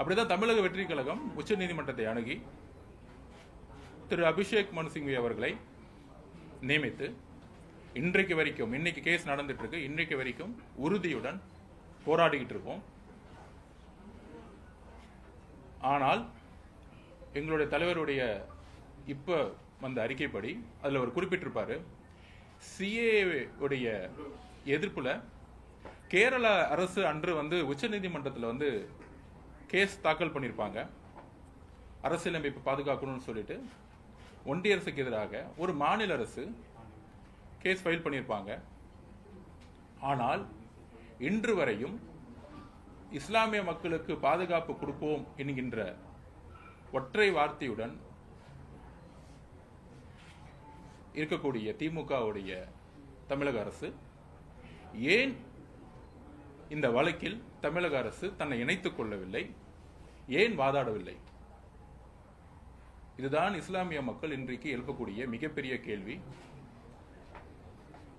அப்படிதான் தமிழக வெற்றி கழகம் உச்ச நீதிமன்றத்தை அணுகி திரு அபிஷேக் மனு சிங்வி அவர்களை நியமித்து இன்றைக்கு வரைக்கும், இன்னைக்கு கேஸ் நடந்துட்டு இருக்கு, இன்றைக்கு வரைக்கும் உறுதியுடன் போராடிக்கிட்டு இருக்கோம். ஆனால் எங்களுடைய தலைவருடைய இப்ப வந்த அறிக்கைப்படி அதுல அவர் குறிப்பிட்டிருப்பாரு, சிஏஏ உடைய எதிர்ப்புல கேரள அரசு அன்று உச்ச நீதிமன்றத்தில் கேஸ் தாக்கல் பண்ணியிருப்பாங்க. அரசியலமைப்பு பாதுகாக்கணும்னு சொல்லிட்டு ஒன்றிய அரசுக்கு எதிராக ஒரு மாநில அரசு கேஸ் ஃபைல் பண்ணியிருப்பாங்க. ஆனால் இன்று வரையும் இஸ்லாமிய மக்களுக்கு பாதுகாப்பு கொடுப்போம் என்கின்ற ஒற்றை வார்த்தையுடன் இருக்கக்கூடிய திமுகவுடைய தமிழக அரசு ஏன் இந்த வழக்கில் தமிழக அரசு தன்னை இணைத்துக் கொள்ளவில்லை, ஏன் வாதாடவில்லை? இதுதான் இஸ்லாமிய மக்கள் இன்றைக்கு எழுப்பக்கூடிய மிகப்பெரிய கேள்வி.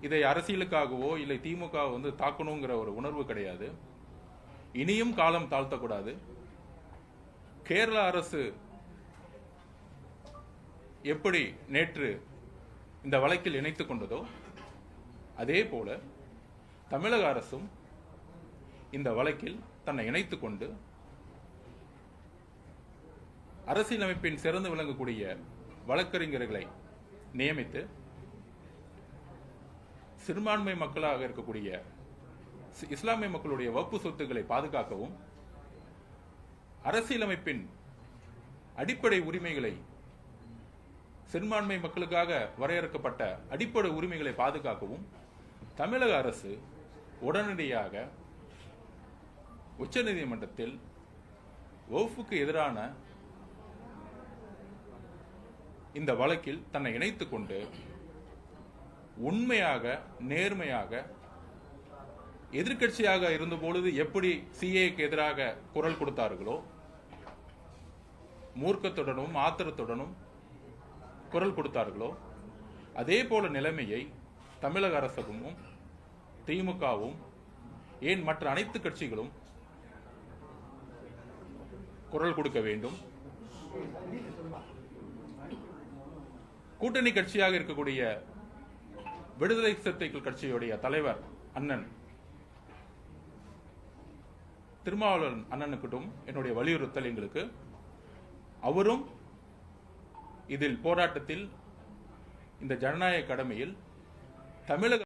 இதை அரசியலுக்காகவோ இல்லை திமுக தாக்கணுங்கிற ஒரு உணர்வு கிடையாது. இனியும் காலம் தாழ்த்தக்கூடாது. கேரள அரசு எப்படி நேற்று இந்த வழக்கில் இணைத்துக் கொண்டதோ அதே போல தமிழக அரசும் இந்த வழக்கில் தன்னை இணைத்துக் கொண்டு அரசியலமைப்பின் சிறந்து விளங்கக்கூடிய வழக்கறிஞர்களை நியமித்து சிறுபான்மை மக்களாக இருக்கக்கூடிய இஸ்லாமிய மக்களுடைய வக்ஃப் சொத்துக்களை பாதுகாக்கவும், அரசியலமைப்பின் அடிப்படை உரிமைகளை, சிறுபான்மை மக்களுக்காக வரையறுக்கப்பட்ட அடிப்படை உரிமைகளை பாதுகாக்கவும் தமிழக அரசு உடனடியாக உச்சநீதிமன்றத்தில் வக்ஃபுக்கு எதிரான இந்த வழக்கில் தன்னை இணைத்துக் கொண்டு உண்மையாக, நேர்மையாக, எதிர்க்கட்சியாக இருந்தபொழுது எப்படி சிஏக்கு எதிராக குரல் கொடுத்தார்களோ, மூர்க்கத்துடனும் ஆத்திரத்துடனும் குரல் கொடுத்தார்களோ, அதே போல நிலைமையை தமிழக அரசும் திமுகவும் ஏன் மற்ற அனைத்து கட்சிகளும் குரல் கொடுக்க வேண்டும். கூட்டணி கட்சியாக இருக்கக்கூடிய விடுதலை சிறுத்தைகள் கட்சியுடைய தலைவர் அண்ணன் திருமாவளவன் அண்ணனுக்கிட்டும் என்னுடைய வலியுறுத்தல் எங்களுக்கு, அவரும் இதில் போராட்டத்தில் இந்த ஜனநாயக கடமையில் தமிழக